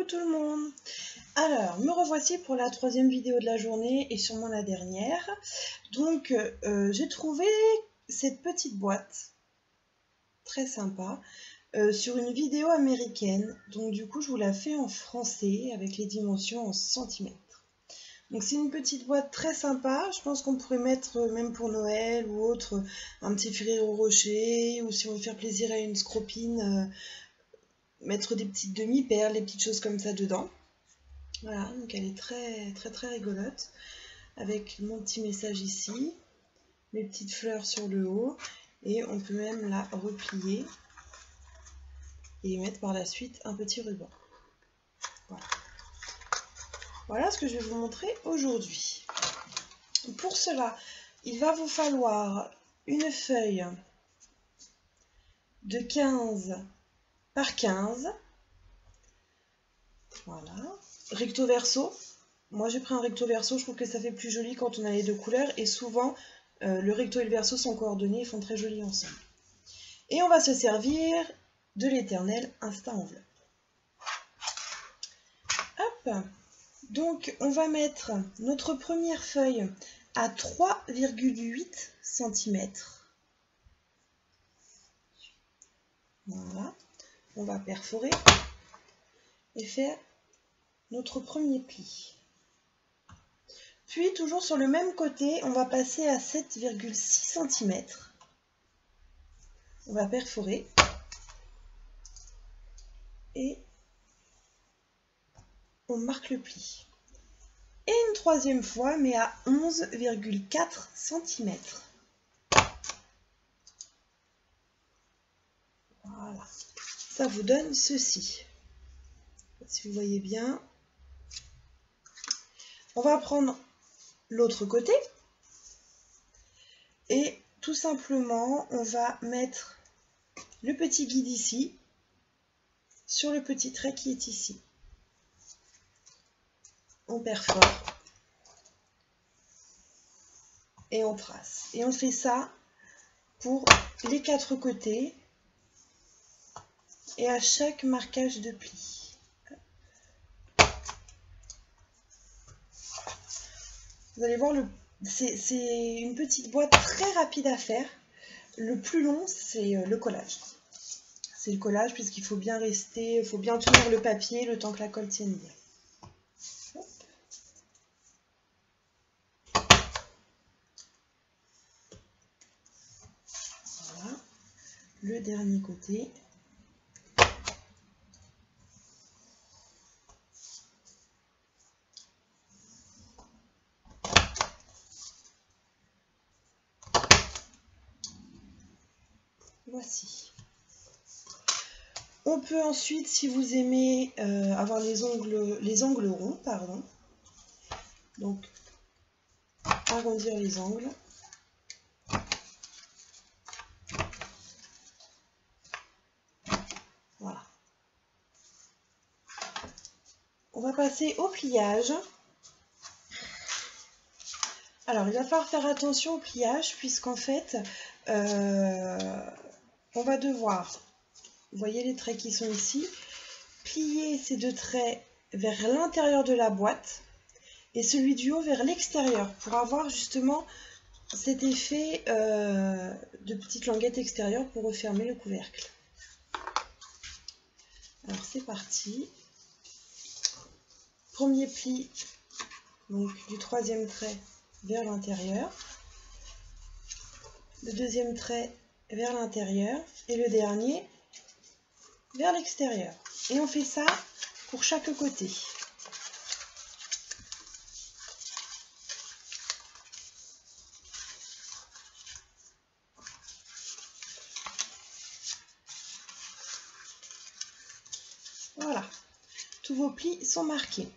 Coucou tout le monde. Alors, me revoici pour la troisième vidéo de la journée et sûrement la dernière. Donc, j'ai trouvé cette petite boîte, très sympa, sur une vidéo américaine. Donc du coup, je vous la fais en français avec les dimensions en centimètres. Donc c'est une petite boîte très sympa. Je pense qu'on pourrait mettre, même pour Noël ou autre, un petit Ferrero Rocher, ou si on veut faire plaisir à une scropine, mettre des petites demi-perles, des petites choses comme ça dedans. Voilà, donc elle est très rigolote, avec mon petit message ici, mes petites fleurs sur le haut, et on peut même la replier et mettre par la suite un petit ruban. Voilà. Voilà ce que je vais vous montrer aujourd'hui. Pour cela, il va vous falloir une feuille de 15 par 15. Voilà. Recto verso. Moi j'ai pris un recto verso, je trouve que ça fait plus joli quand on a les deux couleurs. Et souvent, le recto et le verso sont coordonnés, ils font très joli ensemble. Et on va se servir de l'éternel Insta Enveloppe. Hop. Donc on va mettre notre première feuille à 3,8 cm. Voilà. On va perforer et faire notre premier pli. Puis toujours sur le même côté, on va passer à 7,6 cm. On va perforer et on marque le pli. Et une troisième fois, mais à 11,4 cm. Voilà. Ça vous donne ceci. Si vous voyez bien. On va prendre l'autre côté. Et tout simplement, on va mettre le petit guide ici, sur le petit trait qui est ici. On perfore et on trace. Et on fait ça pour les quatre côtés et à chaque marquage de pli. Vous allez voir, c'est une petite boîte très rapide à faire. Le plus long, c'est le collage. C'est le collage puisqu'il faut bien rester, il faut bien tenir le papier le temps que la colle tienne bien. Voilà. Le dernier côté. Voici. On peut ensuite, si vous aimez, avoir les angles ronds, pardon. Donc, arrondir les angles. Voilà. On va passer au pliage. Alors, il va falloir faire attention au pliage, puisqu'en fait, on va devoir, vous voyez les traits qui sont ici, plier ces deux traits vers l'intérieur de la boîte et celui du haut vers l'extérieur pour avoir justement cet effet de petite languette extérieure pour refermer le couvercle. Alors c'est parti. Premier pli, donc du troisième trait vers l'intérieur, le deuxième trait vers l'intérieur et le dernier vers l'extérieur. Et on fait ça pour chaque côté. Voilà, tous vos plis sont marqués.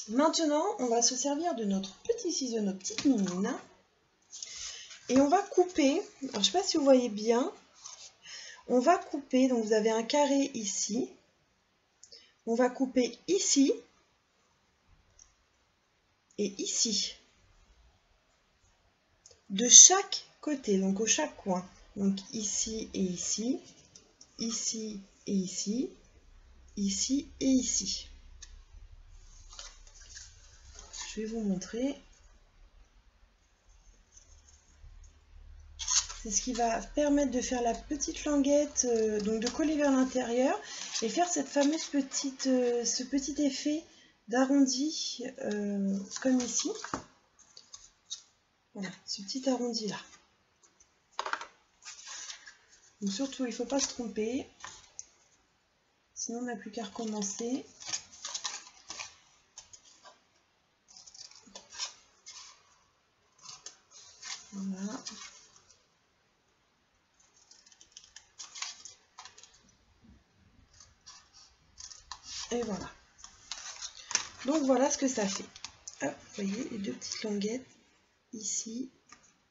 Maintenant, on va se servir de notre petit ciseau, notre petite mimine. Et on va couper, alors je ne sais pas si vous voyez bien, on va couper, donc vous avez un carré ici, on va couper ici et ici, de chaque côté, donc au chaque coin, donc ici et ici, ici et ici, ici et ici. je vais vous montrer. C'est ce qui va permettre de faire la petite languette, donc de coller vers l'intérieur et faire cette fameuse petite, ce petit effet d'arrondi comme ici. Voilà, ce petit arrondi là. Donc surtout, il ne faut pas se tromper, sinon on n'a plus qu'à recommencer. Voilà. Et voilà. Donc voilà ce que ça fait. Hop, vous voyez les deux petites languettes ici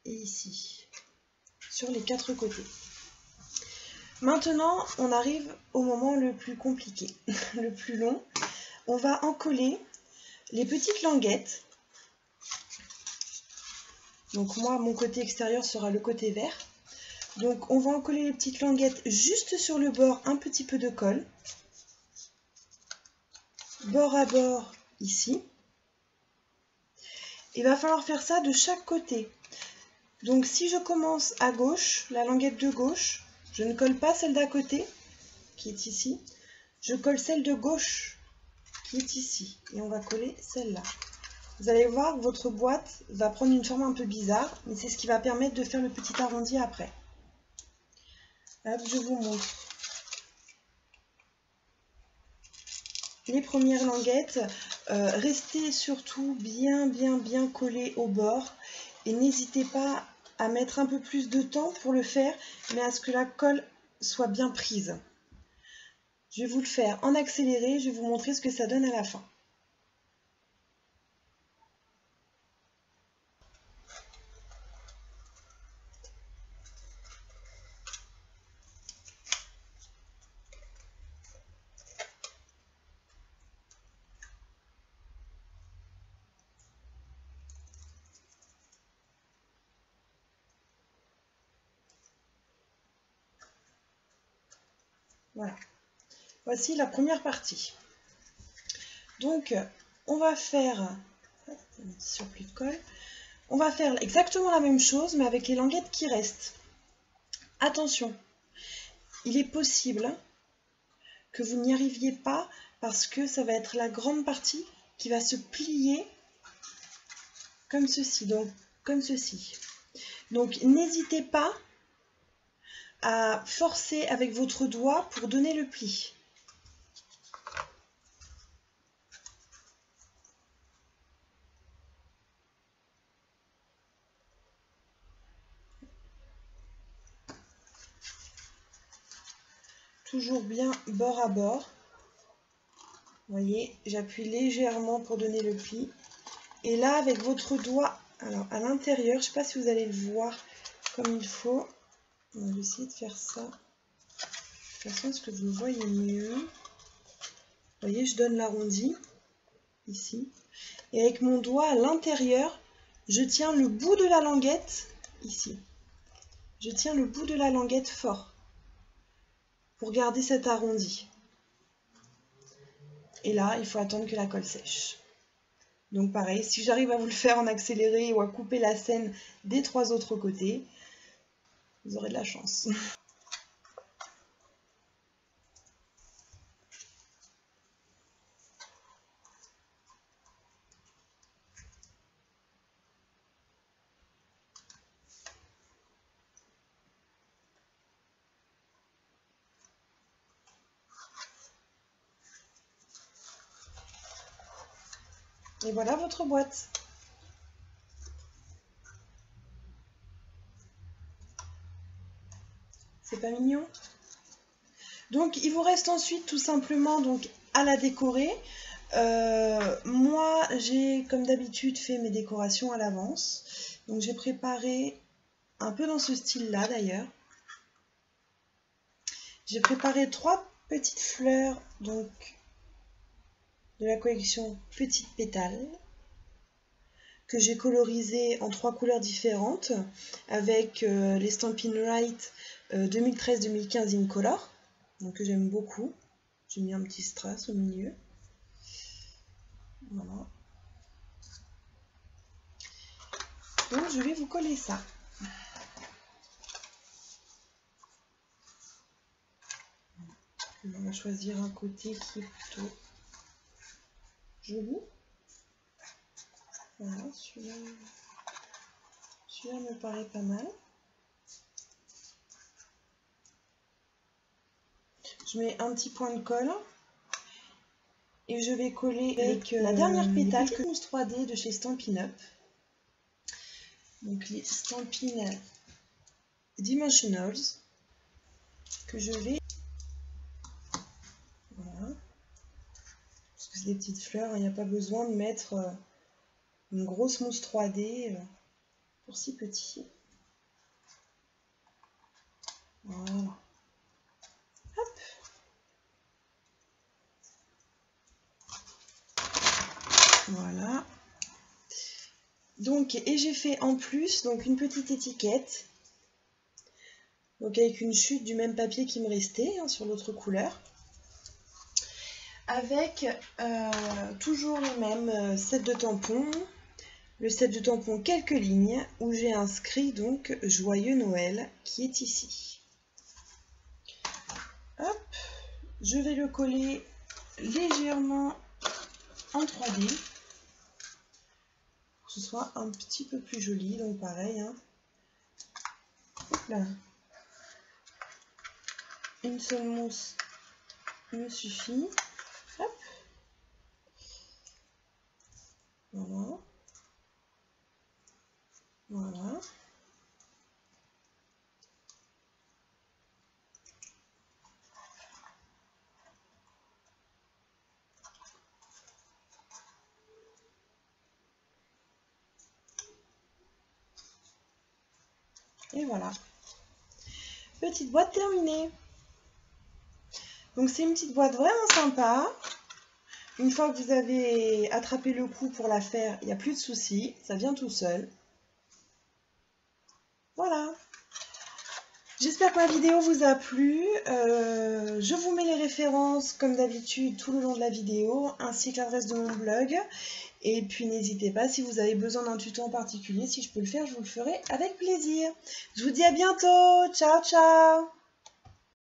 et ici sur les quatre côtés. Maintenant, on arrive au moment le plus compliqué, le plus long. On va encoller les petites languettes. Donc moi, mon côté extérieur sera le côté vert. Donc on va encoller les petites languettes juste sur le bord, un petit peu de colle. Bord à bord ici. Il va falloir faire ça de chaque côté. Donc si je commence à gauche, la languette de gauche, je ne colle pas celle d'à côté, qui est ici. Je colle celle de gauche, qui est ici. Et on va coller celle-là. Vous allez voir que votre boîte va prendre une forme un peu bizarre, mais c'est ce qui va permettre de faire le petit arrondi après. Hop, je vous montre. Les premières languettes, restez surtout bien collées au bord et n'hésitez pas à mettre un peu plus de temps pour le faire, mais à ce que la colle soit bien prise. Je vais vous le faire en accéléré, je vais vous montrer ce que ça donne à la fin. Voilà. Voici la première partie. Donc, on va faire un petit surplus de colle. On va faire exactement la même chose, mais avec les languettes qui restent. Attention, il est possible que vous n'y arriviez pas parce que ça va être la grande partie qui va se plier comme ceci. Donc, comme ceci. Donc, n'hésitez pas à forcer avec votre doigt pour donner le pli. Toujours bien bord à bord. Vous voyez, j'appuie légèrement pour donner le pli. Et là, avec votre doigt, alors à l'intérieur, je ne sais pas si vous allez le voir comme il faut. On va essayer de faire ça de façon à ce que vous le voyez mieux. Vous voyez, je donne l'arrondi, ici. Et avec mon doigt à l'intérieur, je tiens le bout de la languette, ici. Je tiens le bout de la languette fort pour garder cet arrondi. Et là, il faut attendre que la colle sèche. Donc pareil, si j'arrive à vous le faire en accéléré ou à couper la scène des trois autres côtés, vous aurez de la chance. Et voilà votre boîte. C'est pas mignon? Donc il vous reste ensuite tout simplement donc, à la décorer. Moi j'ai comme d'habitude fait mes décorations à l'avance. Donc j'ai préparé un peu dans ce style là d'ailleurs. J'ai préparé 3 petites fleurs donc de la collection Petites Pétales que j'ai colorisées en 3 couleurs différentes avec les Stampin' Write 2013-2015 Incolor, donc que j'aime beaucoup. J'ai mis un petit strass au milieu. Voilà. Donc je vais vous coller ça. On va choisir un côté qui est plutôt joli. Voilà, celui-là me paraît pas mal. Je mets un petit point de colle et je vais coller avec la dernière pétale que mousse 3D de chez Stampin' Up. Donc les Stampin' Dimensionals que je vais... Voilà. Parce que c'est des petites fleurs, il n'y a pas besoin de mettre une grosse mousse 3D pour si petit. Voilà. Hop. Voilà. Donc, et j'ai fait en plus donc une petite étiquette. Donc avec une chute du même papier qui me restait hein, sur l'autre couleur. Avec toujours les mêmes sets de tampons. Le set de tampons quelques lignes où j'ai inscrit donc Joyeux Noël qui est ici. Hop, je vais le coller légèrement en 3D pour que ce soit un petit peu plus joli. Donc pareil, hein. Hop là. Une seule mousse me suffit. Hop. Voilà. Voilà. Et voilà. Petite boîte terminée. Donc c'est une petite boîte vraiment sympa. Une fois que vous avez attrapé le coup pour la faire, il n'y a plus de soucis. Ça vient tout seul. Voilà. J'espère que ma vidéo vous a plu. Je vous mets les références comme d'habitude tout le long de la vidéo, ainsi que l'adresse de mon blog. Et puis n'hésitez pas, si vous avez besoin d'un tuto en particulier, si je peux le faire, je vous le ferai avec plaisir. Je vous dis à bientôt. Ciao, ciao.